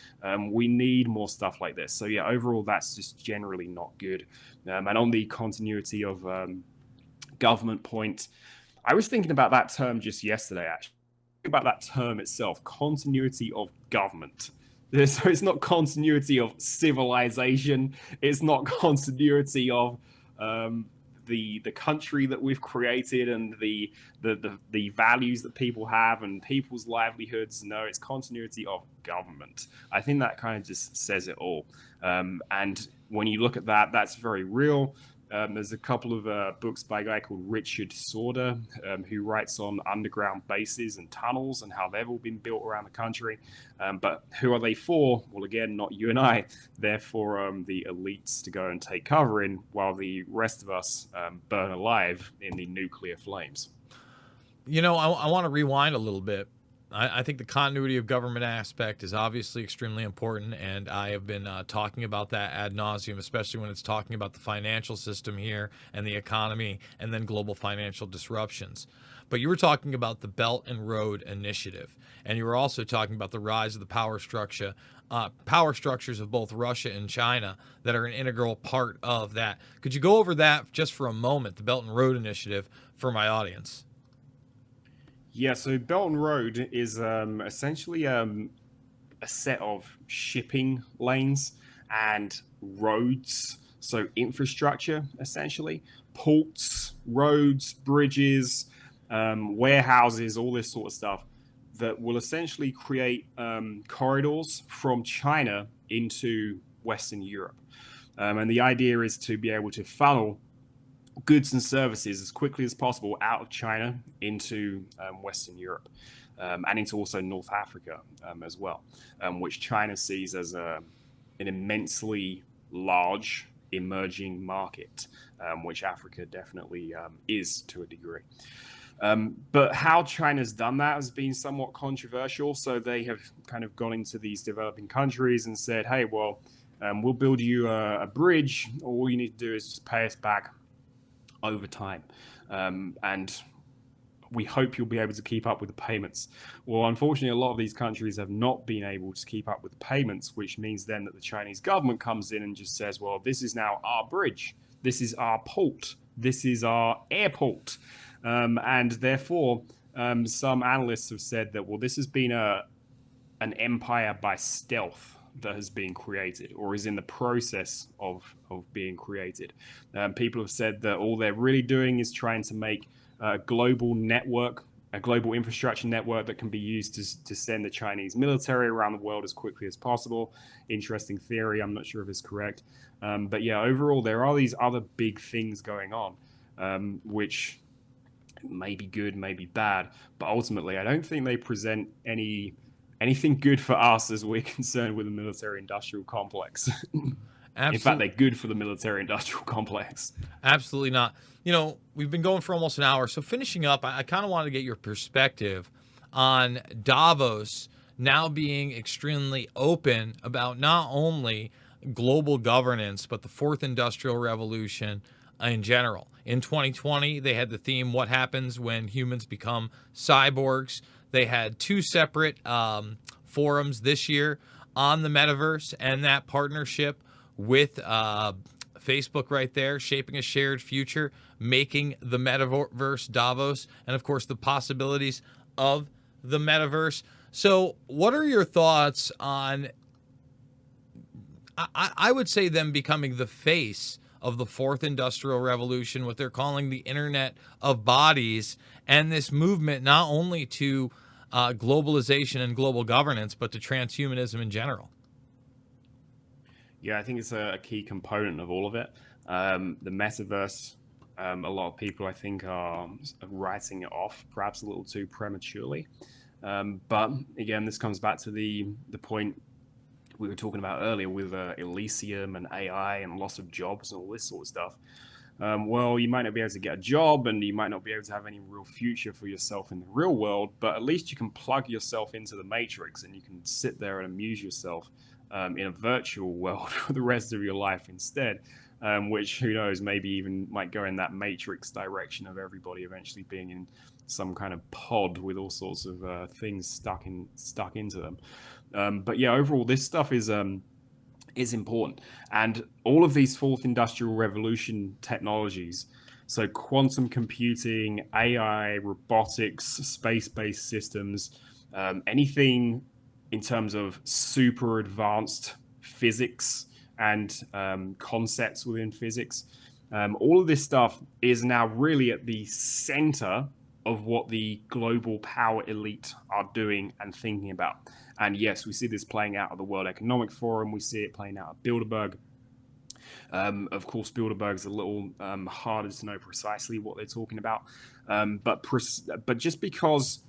We need more stuff like this. So yeah, overall, that's just generally not good. And on the continuity of government point, I was thinking about that term just yesterday, actually. About that term itself, continuity of government. So it's not continuity of civilization. It's not continuity of the country that we've created and the values that people have and people's livelihoods. No, it's continuity of government. I think that kind of just says it all. And when you look at that, that's very real. There's a couple of books by a guy called Richard Sorda, who writes on underground bases and tunnels and how they've all been built around the country. But who are they for? Well, again, not you and I. They're for the elites to go and take cover in, while the rest of us burn alive in the nuclear flames. You know, I want to rewind a little bit. I think the continuity of government aspect is obviously extremely important, and I have been talking about that ad nauseum, especially when it's talking about the financial system here and the economy and then global financial disruptions. But you were talking about the Belt and Road Initiative, and you were also talking about the rise of the power structures of both Russia and China that are an integral part of that. Could you go over that just for a moment, the Belt and Road Initiative, for my audience? Yeah, so Belt and Road is essentially a set of shipping lanes and roads, so infrastructure, essentially, ports, roads, bridges, warehouses, all this sort of stuff that will essentially create corridors from China into Western Europe. And the idea is to be able to funnel goods and services as quickly as possible out of China into Western Europe and into also North Africa as well, which China sees as an immensely large emerging market, which Africa definitely is to a degree. But how China's done that has been somewhat controversial. So they have kind of gone into these developing countries and said, hey, well, we'll build you a bridge. All you need to do is just pay us back over time. And we hope you'll be able to keep up with the payments. Well, unfortunately, a lot of these countries have not been able to keep up with the payments, which means then that the Chinese government comes in and just says, well, this is now our bridge. This is our port. This is our airport. And therefore, some analysts have said that, well, this has been an empire by stealth that has been created or is in the process of being created. People have said that all they're really doing is trying to make a global network, a global infrastructure network that can be used to send the Chinese military around the world as quickly as possible. Interesting theory. I'm not sure if it's correct. But yeah, overall, there are these other big things going on, which may be good, may be bad. But ultimately, I don't think they present anything good for us as we're concerned with the military-industrial complex. In fact, they're good for the military-industrial complex. Absolutely not. You know, we've been going for almost an hour. So finishing up, I kind of wanted to get your perspective on Davos now being extremely open about not only global governance, but the fourth industrial revolution in general. In 2020, they had the theme, what happens when humans become cyborgs? They had two separate forums this year on the metaverse and that partnership with Facebook right there, shaping a shared future, making the metaverse Davos, and of course the possibilities of the metaverse. So what are your thoughts on, I would say, them becoming the face of the fourth industrial revolution, what they're calling the Internet of Bodies, and this movement not only to globalization and global governance, but to transhumanism in general? Yeah, I think it's a key component of all of it. The metaverse, a lot of people, I think, are writing it off perhaps a little too prematurely. But again, this comes back to the point we were talking about earlier with Elysium and AI and loss of jobs and all this sort of stuff. Well, you might not be able to get a job and you might not be able to have any real future for yourself in the real world, but at least you can plug yourself into the matrix and you can sit there and amuse yourself in a virtual world for the rest of your life instead, which, who knows, maybe even might go in that matrix direction of everybody eventually being in some kind of pod with all sorts of things stuck into them. But yeah, overall, this stuff is important. And all of these fourth industrial revolution technologies, so quantum computing, AI, robotics, space-based systems, anything in terms of super advanced physics and concepts within physics, all of this stuff is now really at the center of what the global power elite are doing and thinking about. And yes, we see this playing out at the World Economic Forum. We see it playing out at Bilderberg. Of course, Bilderberg's a little harder to know precisely what they're talking about. But just because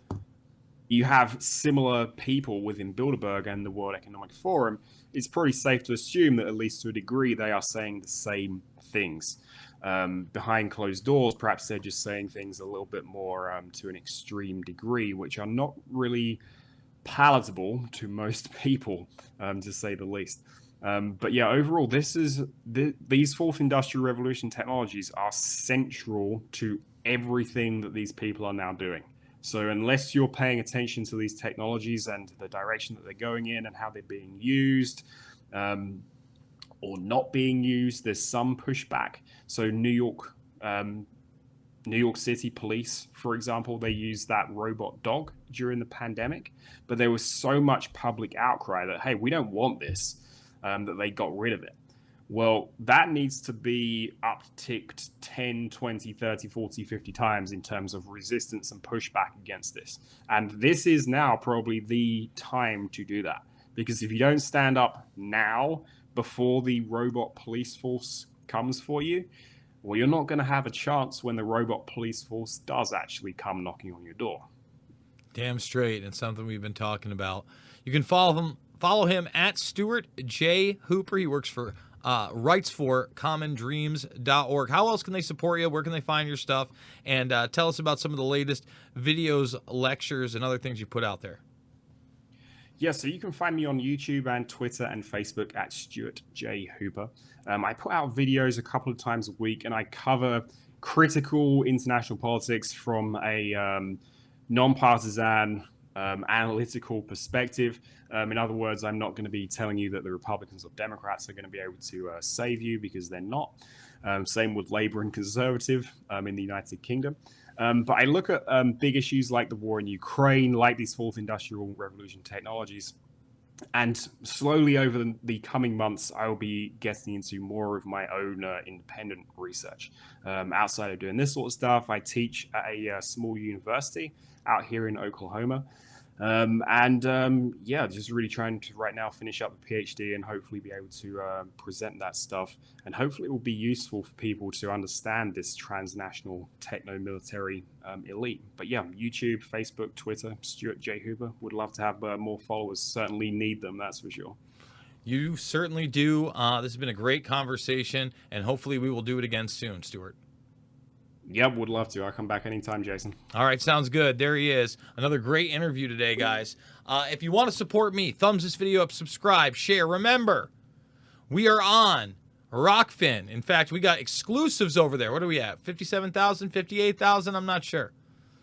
you have similar people within Bilderberg and the World Economic Forum, it's pretty safe to assume that at least to a degree they are saying the same things. Behind closed doors, perhaps they're just saying things a little bit more to an extreme degree, which are not really palatable to most people, to say the least. But yeah, overall, these fourth industrial revolution technologies are central to everything that these people are now doing. So unless you're paying attention to these technologies and the direction that they're going in and how they're being used, or not being used, there's some pushback. So New York City police, for example, they used that robot dog during the pandemic, but there was so much public outcry that, hey, we don't want this, that they got rid of it. Well, that needs to be upticked 10, 20, 30, 40, 50 times in terms of resistance and pushback against this. And this is now probably the time to do that. Because if you don't stand up now, before the robot police force comes for you, well, you're not going to have a chance when the robot police force does actually come knocking on your door. Damn straight, and something we've been talking about. You can follow him at Stuart J. Hooper. He works for writes for commondreams.org. How else can they support you? Where can they find your stuff? And tell us about some of the latest videos, lectures, and other things you put out there. Yeah, so you can find me on YouTube and Twitter and Facebook at Stuart J. Hooper. I put out videos a couple of times a week, and I cover critical international politics from a non-partisan, analytical perspective. In other words, I'm not going to be telling you that the Republicans or Democrats are going to be able to save you, because they're not. Same with Labour and Conservative in the United Kingdom. But I look at big issues like the war in Ukraine, like these fourth industrial revolution technologies. And slowly over the coming months, I will be getting into more of my own independent research. Outside of doing this sort of stuff, I teach at a small university out here in Oklahoma. Yeah, just really trying to right now finish up the PhD and hopefully be able to present that stuff. And hopefully it will be useful for people to understand this transnational techno-military elite. But yeah, YouTube, Facebook, Twitter, Stuart J. Hooper. Would love to have more followers. Certainly need them, that's for sure. You certainly do. This has been a great conversation, and hopefully we will do it again soon, Stuart. Yep, would love to. I'll come back anytime, Jason. All right, sounds good. There he is. Another great interview today, guys. If you want to support me, thumbs this video up, subscribe, share. Remember, we are on Rockfin. In fact, we got exclusives over there. What do we have? 57,000, 58,000? I'm not sure.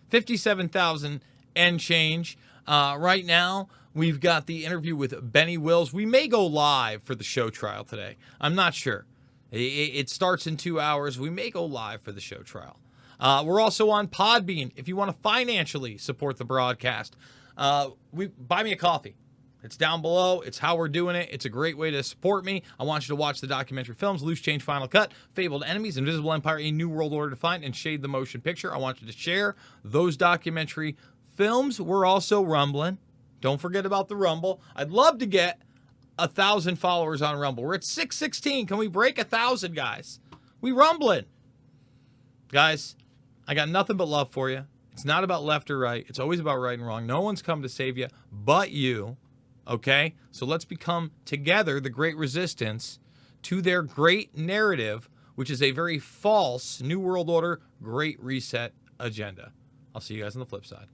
57,000 and change. Right now, we've got the interview with Benny Wills. We may go live for the show trial today. I'm not sure. It starts in 2 hours. We may go live for the show trial. We're also on Podbean. If you want to financially support the broadcast, buy me a coffee. It's down below. It's how we're doing it. It's a great way to support me. I want you to watch the documentary films, Loose Change, Final Cut, Fabled Enemies, Invisible Empire, A New World Order Defined, and Shade the Motion Picture. I want you to share those documentary films. We're also rumbling. Don't forget about the Rumble. I'd love to get 1,000 followers on Rumble. We're at 616. Can we break 1,000, guys? We rumbling. Guys, I got nothing but love for you. It's not about left or right. It's always about right and wrong. No one's come to save you but you. Okay? So let's become together the great resistance to their great narrative, which is a very false New World Order, Great Reset agenda. I'll see you guys on the flip side.